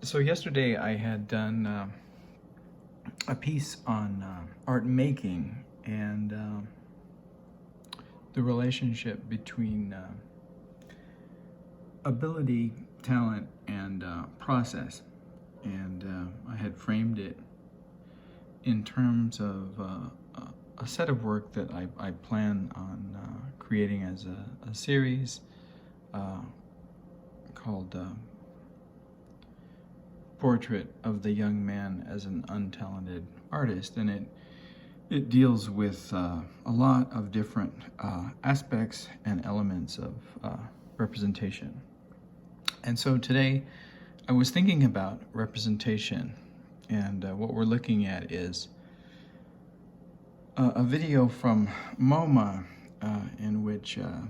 So yesterday I had done a piece on art making and the relationship between ability, talent, and process. And I had framed it in terms of a set of work that I plan on creating as a series called Portrait of the Young Man as an Untalented Artist, and it deals with a lot of different aspects and elements of representation. And so today I was thinking about representation, and what we're looking at is a video from MoMA in which a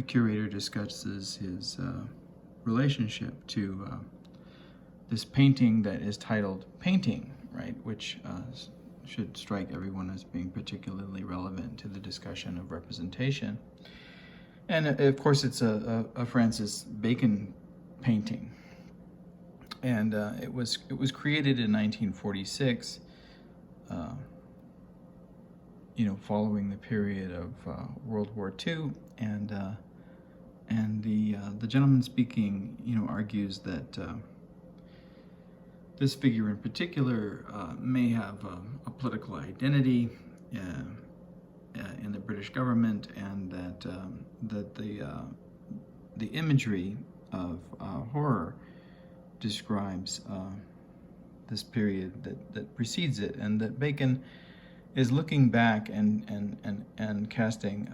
curator discusses his relationship to this painting that is titled Painting, right, which should strike everyone as being particularly relevant to the discussion of representation. And of course it's a Francis Bacon painting, and it was created in 1946, following the period of World War II, and the gentleman speaking, argues that this figure in particular may have a political identity in the British government, and that the imagery of horror describes this period that precedes it, and that Bacon is looking back and casting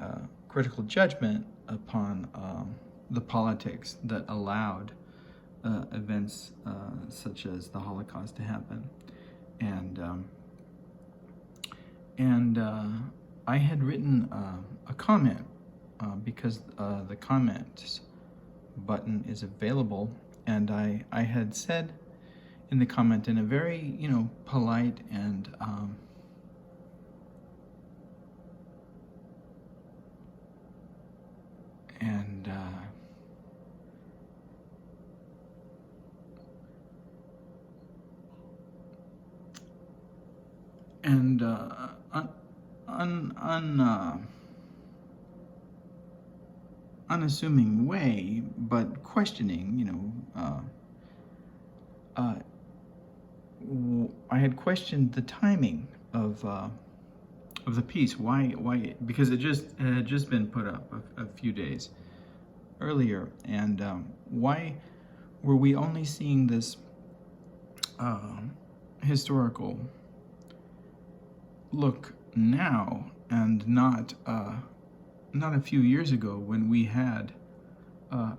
critical judgment upon the politics that allowed events such as the Holocaust to happen. And I had written a comment because the comments button is available, and I had said in the comment, in a very polite and unassuming way, but questioning, I had questioned the timing of the piece. Why? Because it had just been put up a few days earlier, and why were we only seeing this historical look now, and not a few years ago, when we had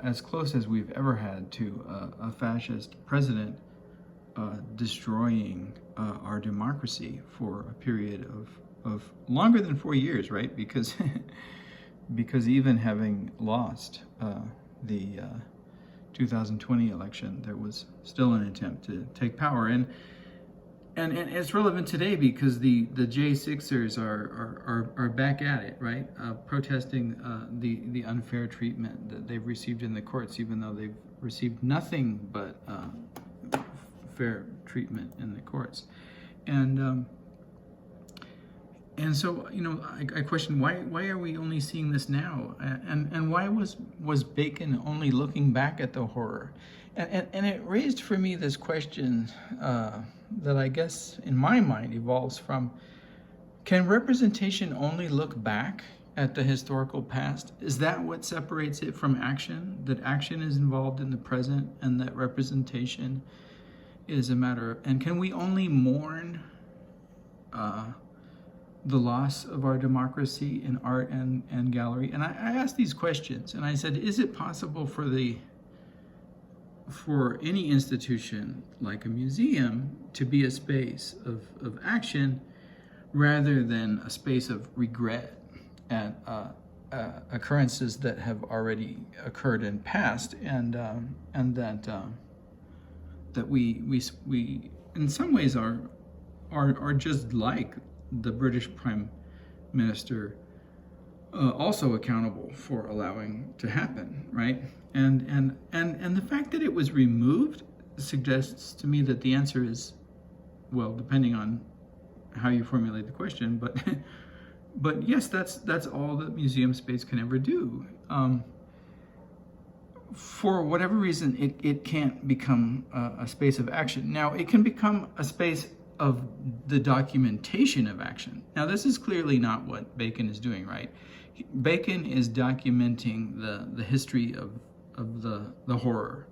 as close as we've ever had to a fascist president destroying our democracy for a period of longer than 4 years, right? Because even having lost the 2020 election, there was still an attempt to take power, and it's relevant today because the J6ers are back at it, right? Protesting the unfair treatment that they've received in the courts, even though they've received nothing but fair treatment in the courts. And so I question, why are we only seeing this now, and why was Bacon only looking back at the horror? And it raised for me this question that I guess in my mind evolves from, can representation only look back at the historical past? Is that what separates it from action? That action is involved in the present, and that representation is a matter of, and can we only mourn the loss of our democracy in art and gallery? And I asked these questions, and I said, is it possible for any institution like a museum to be a space of action rather than a space of regret at occurrences that have already occurred and passed, and that we in some ways are just like the British Prime Minister also accountable for allowing to happen, right? And the fact that it was removed suggests to me that the answer is, well, depending on how you formulate the question, but but yes, that's all that museum space can ever do. For whatever reason, it can't become a space of action. Now, it can become a space of the documentation of action. Now, this is clearly not what Bacon is doing, right? Bacon is documenting the history of the horror.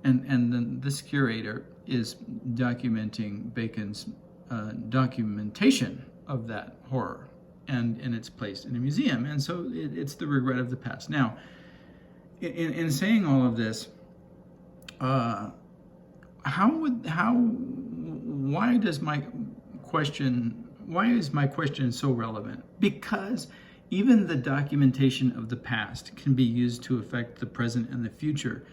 And then this curator is documenting Bacon's documentation of that horror. And it's placed in a museum. And so it's the regret of the past. Now, in saying all of this, why is my question so relevant? Because even the documentation of the past can be used to affect the present and the future,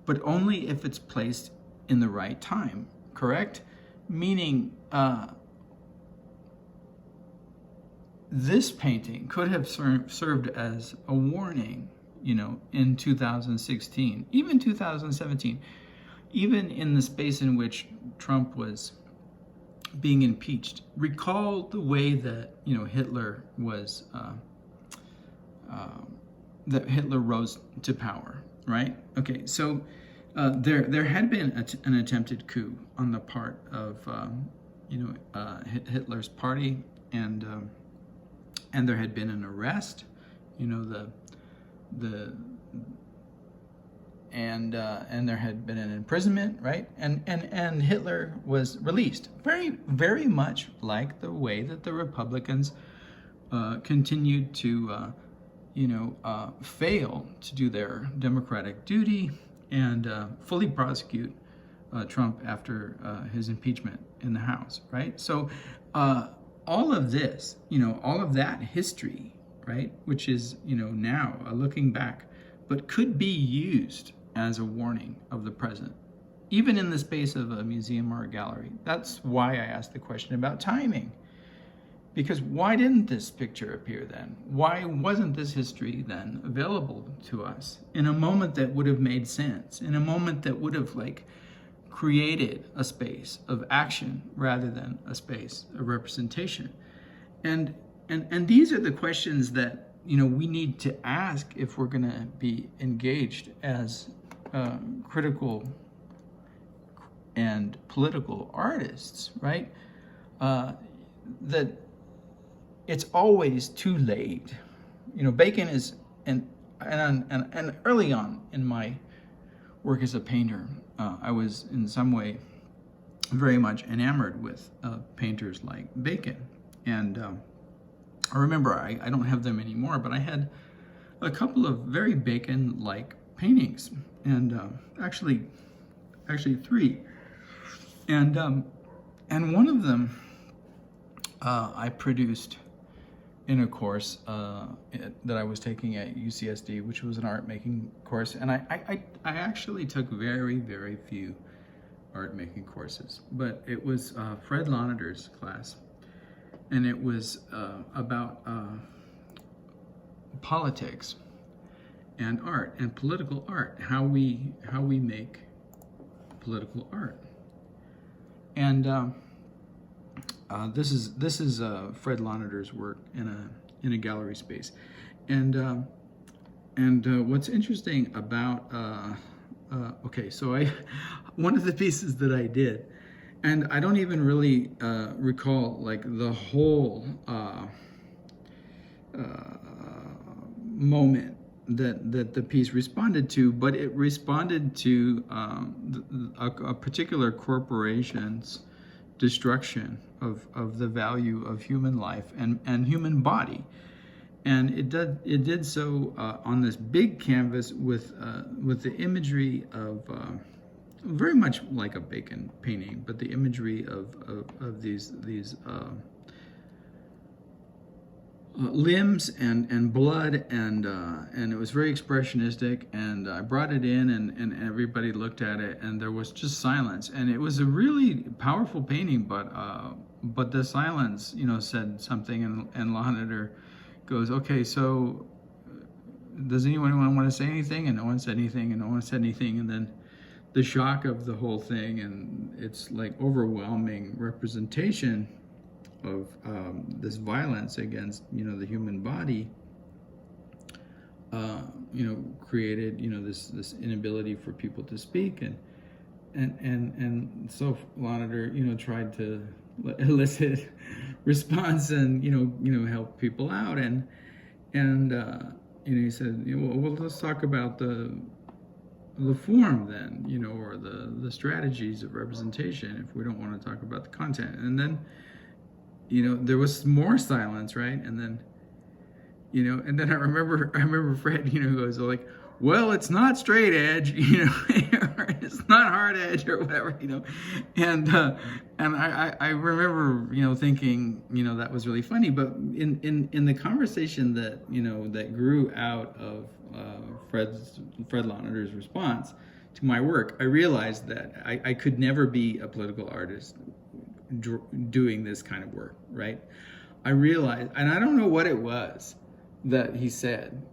but only if it's placed in the right time, correct? Meaning, this painting could have served as a warning, in 2016, even 2017, even in the space in which Trump was being impeached. Recall the way that Hitler was that Hitler rose to power, right? Okay, so there had been an attempted coup on the part of Hitler's party, and there had been an arrest, and there had been an imprisonment, right? And Hitler was released. Very, very much like the way that the Republicans continued to, fail to do their democratic duty and fully prosecute Trump after his impeachment in the House, right? So all of this, all of that history, right, which is, now looking back, but could be used as a warning of the present, even in the space of a museum or a gallery. That's why I asked the question about timing. Because why didn't this picture appear then? Why wasn't this history then available to us in a moment that would have made sense, in a moment that would have created a space of action rather than a space of representation? And these are the questions that we need to ask if we're going to be engaged as critical and political artists, right? That it's always too late. Bacon is, and early on in my work as a painter, I was in some way very much enamored with painters like Bacon. And I remember, I don't have them anymore, but I had a couple of very Bacon-like paintings, and actually three. And one of them I produced in a course that I was taking at UCSD, which was an art making course. And I actually took very, very few art making courses, but it was Fred Lonidier's class. And it was about politics and art and political art, how we make political art. And this is Fred Lonidier's work in a gallery space. And what's interesting about okay, so one of the pieces that I did, and I don't even really recall the whole moment that the piece responded to, but it responded to a particular corporation's destruction of the value of human life and human body. And it did so on this big canvas with the imagery of very much like a Bacon painting, but the imagery of these limbs and blood, and it was very expressionistic. And I brought it in, and everybody looked at it, and there was just silence. And it was a really powerful painting, but the silence, said something. And Lonidier, goes, okay, so does anyone want to say anything? And no one said anything, and no one said anything. And then the shock of the whole thing, and it's like overwhelming representation of this violence against, the human body, created, this inability for people to speak. And so Lonidier, tried to elicit response and, help people out. And he said, well, let's talk about the form then, or the strategies of representation if we don't want to talk about the content. And then, there was more silence, right? And then, and then I remember Fred, goes like, well, it's not straight edge, or it's not hard edge or whatever, and I remember, thinking, that was really funny. But in the conversation that, that grew out of Fred Lonidier's response to my work, I realized that I could never be a political artist doing this kind of work, right? I realized, and I don't know what it was that he said,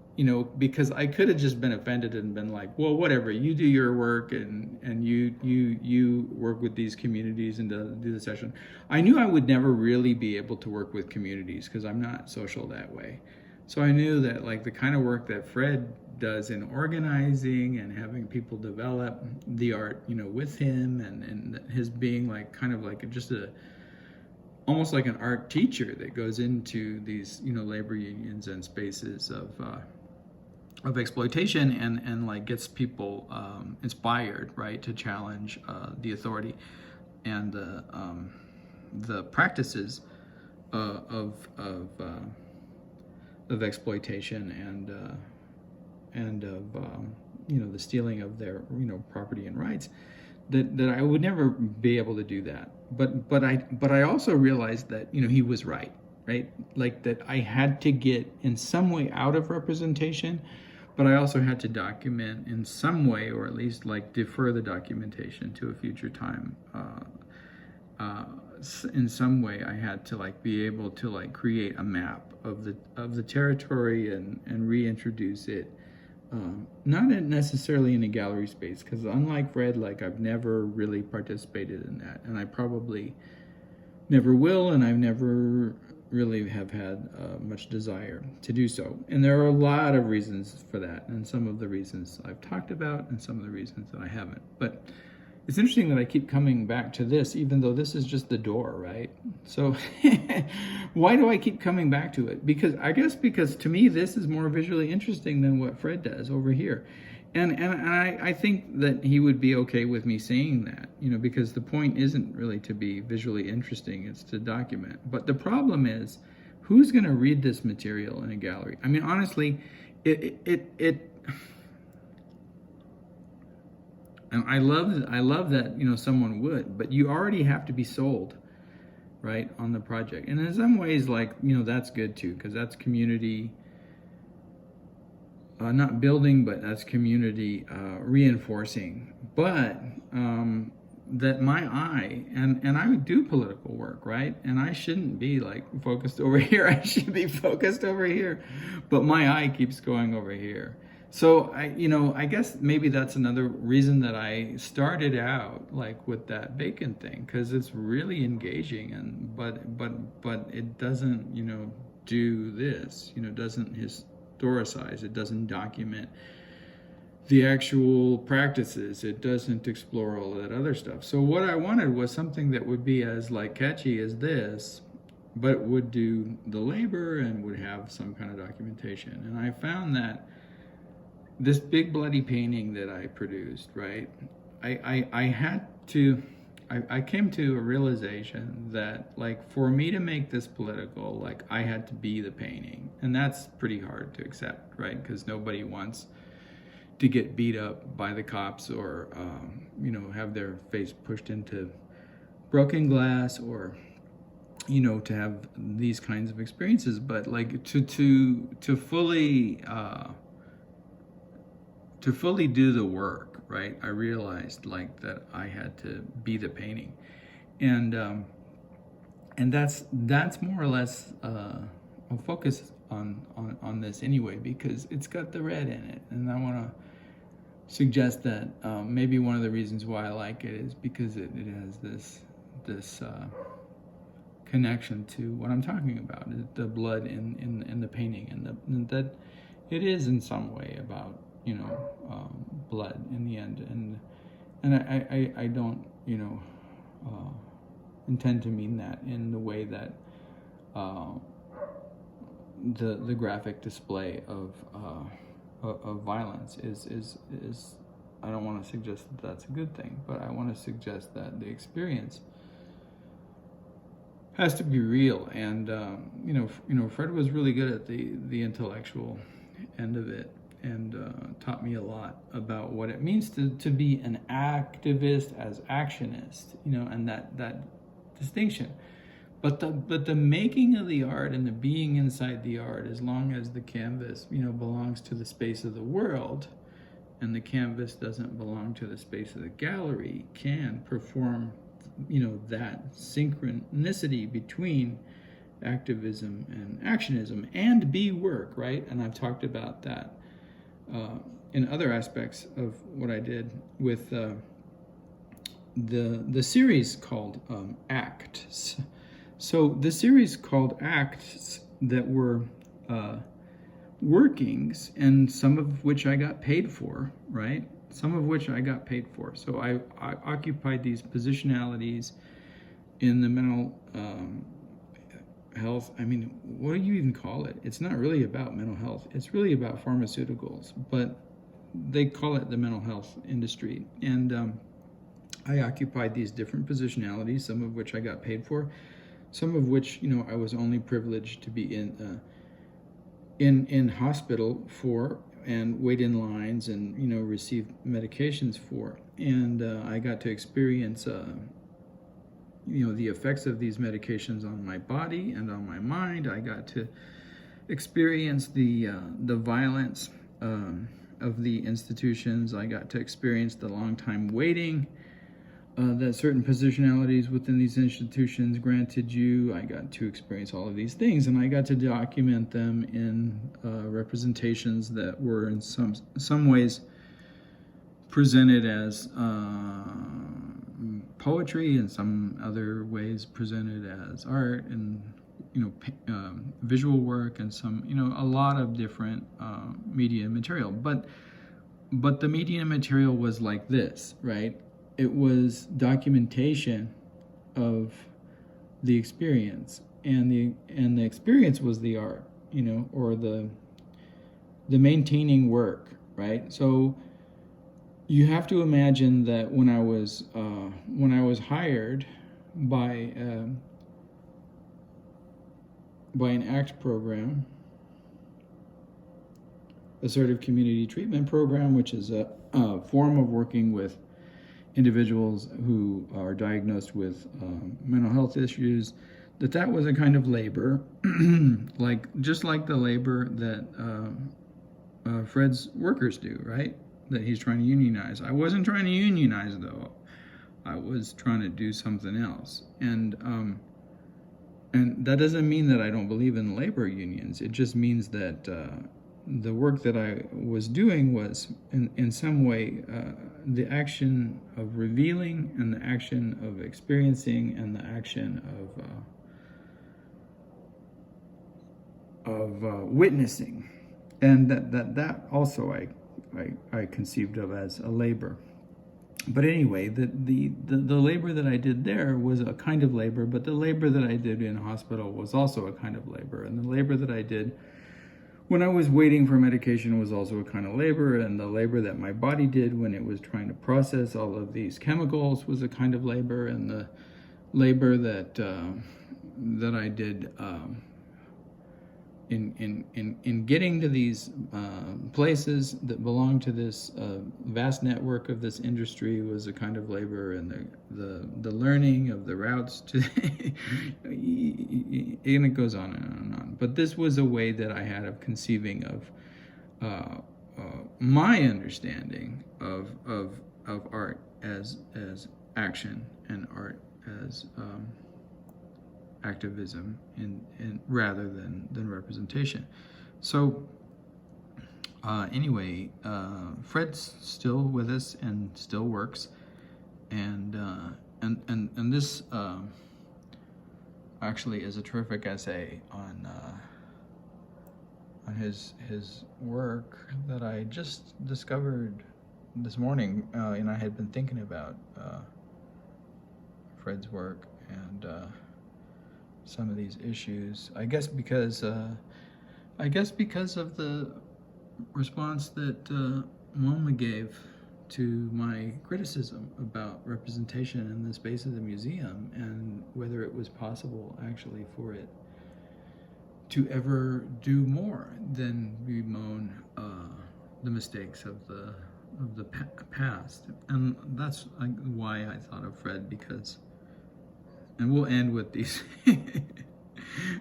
because I could have just been offended and been like, well, whatever, you do your work and you work with these communities and do the session. I knew I would never really be able to work with communities because I'm not social that way. So I knew that like the kind of work that Fred does in organizing and having people develop the art, with him, and his being like kind of like just almost like an art teacher that goes into these, labor unions and spaces of exploitation and like gets people inspired, right, to challenge the authority and the practices of exploitation and of the stealing of their property and rights. That I would never be able to do that. But I also realized that he was right? Like that I had to get in some way out of representation, but I also had to document in some way, or at least like defer the documentation to a future time. In some way, I had to like be able to like create a map of the territory and reintroduce it. Not necessarily in a gallery space, because unlike Fred, like I've never really participated in that, and I probably never will, and I've never really have had much desire to do so. And there are a lot of reasons for that, and some of the reasons I've talked about, and some of the reasons that I haven't. But it's interesting that I keep coming back to this, even though this is just the door, right? So why do I keep coming back to it? Because to me, this is more visually interesting than what Fred does over here. And I think that he would be okay with me saying that, because the point isn't really to be visually interesting, it's to document. But the problem is, who's going to read this material in a gallery? I mean, honestly, and I love that, someone would, but you already have to be sold, right, on the project. And in some ways, like, that's good too, because that's community, not building, but that's community reinforcing. But that my eye, and I would do political work, right? And I shouldn't be like focused over here. I should be focused over here. But my eye keeps going over here. So I guess maybe that's another reason that I started out like with that bacon thing, because it's really engaging, and but it doesn't do this, doesn't historicize, it doesn't document the actual practices, it doesn't explore all that other stuff. So what I wanted was something that would be as like catchy as this, but would do the labor and would have some kind of documentation. And I found that this big bloody painting that I produced, right? I came to a realization that like for me to make this political, like I had to be the painting. And that's pretty hard to accept, right? Because nobody wants to get beat up by the cops or, have their face pushed into broken glass or, to have these kinds of experiences. But like to fully do the work, right? I realized like that I had to be the painting, and that's more or less. I'll focus on this anyway, because it's got the red in it, and I want to suggest that maybe one of the reasons why I like it is because it has this connection to what I'm talking about, the blood in the painting, and that it is in some way about, you know, blood in the end, and I don't, you know, intend to mean that in the way that the graphic display of violence is. I don't want to suggest that that's a good thing, but I want to suggest that the experience has to be real. And you know, Fred was really good at the intellectual end of it, and taught me a lot about what it means to be an activist as actionist, you know, and that distinction. But the making of the art and the being inside the art, as long as the canvas, you know, belongs to the space of the world, and the canvas doesn't belong to the space of the gallery, can perform, you know, that synchronicity between activism and actionism, and be work, right? And I've talked about that in other aspects of what I did with the series called Acts. So the series called Acts that were workings, and some of which I got paid for, right? Some of which I got paid for. So I occupied these positionalities in the mental health. I mean, what do you even call it? It's not really about mental health. It's really about pharmaceuticals, but they call it the mental health industry. And I occupied these different positionalities, some of which I got paid for, some of which, you know, I was only privileged to be in hospital for, and wait in lines, and, you know, receive medications for. And I got to experience you know, the effects of these medications on my body and on my mind. I got to experience the violence of the institutions. I got to experience the long time waiting that certain positionalities within these institutions granted you. I got to experience all of these things, and I got to document them in representations that were in some ways presented as poetry, and some other ways presented as art, and, you know, visual work, and some, you know, a lot of different media material. But the media material was like this, right? It was documentation of the experience, and the experience was the art, you know, or the maintaining work, right? So you have to imagine that when I was hired by an ACT program, assertive community treatment program, which is a form of working with individuals who are diagnosed with mental health issues, that was a kind of labor, just like the labor that Fred's workers do, right? That he's trying to unionize. I wasn't trying to unionize, though. I was trying to do something else. And that doesn't mean that I don't believe in labor unions. It just means that the work that I was doing was, in some way, the action of revealing, and the action of experiencing, and the action of witnessing. And that also I conceived of as a labor. But anyway, the labor that I did there was a kind of labor, but the labor that I did in hospital was also a kind of labor. And the labor that I did when I was waiting for medication was also a kind of labor, and the labor that my body did when it was trying to process all of these chemicals was a kind of labor, and the labor that I did in getting to these places that belong to this vast network of this industry was a kind of labor, and the learning of the routes to and it goes on and on. But this was a way that I had of conceiving of my understanding of art as action, and art as activism in rather than representation. So anyway, Fred's still with us and still works, and this actually is a terrific essay on his work that I just discovered this morning, and I had been thinking about Fred's work and some of these issues. I guess because of the response that MoMA gave to my criticism about representation in the space of the museum, and whether it was possible actually for it to ever do more than bemoan the mistakes of the past. And that's why I thought of Fred, because, and we'll end with these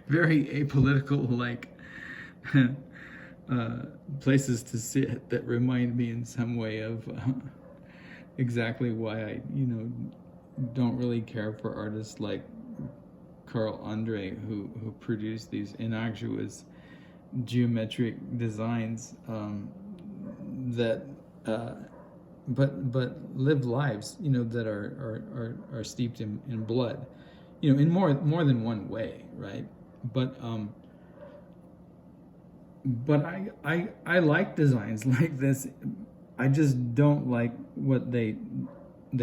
very apolitical places to sit that remind me in some way of exactly why I don't really care for artists like Carl Andre, who produced these innocuous geometric designs that but live lives that are steeped in blood, in more than one way, right? But I like designs like this. I just don't like what they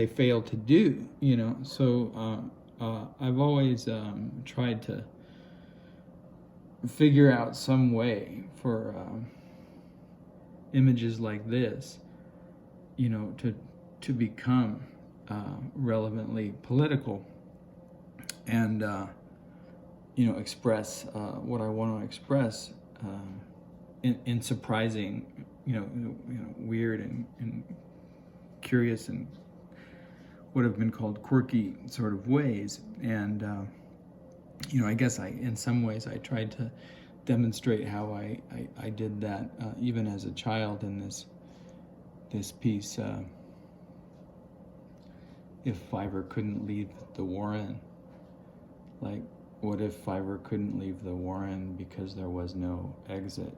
fail to do, so I've always tried to figure out some way for images like this, to become relevantly political and express what I want to express in surprising, weird and curious and what have been called quirky sort of ways. And I guess in some ways I tried to demonstrate how I did that even as a child in this piece, If Fiverr Couldn't Leave the Warren. Like, what if Fiverr couldn't leave the Warren because there was no exit?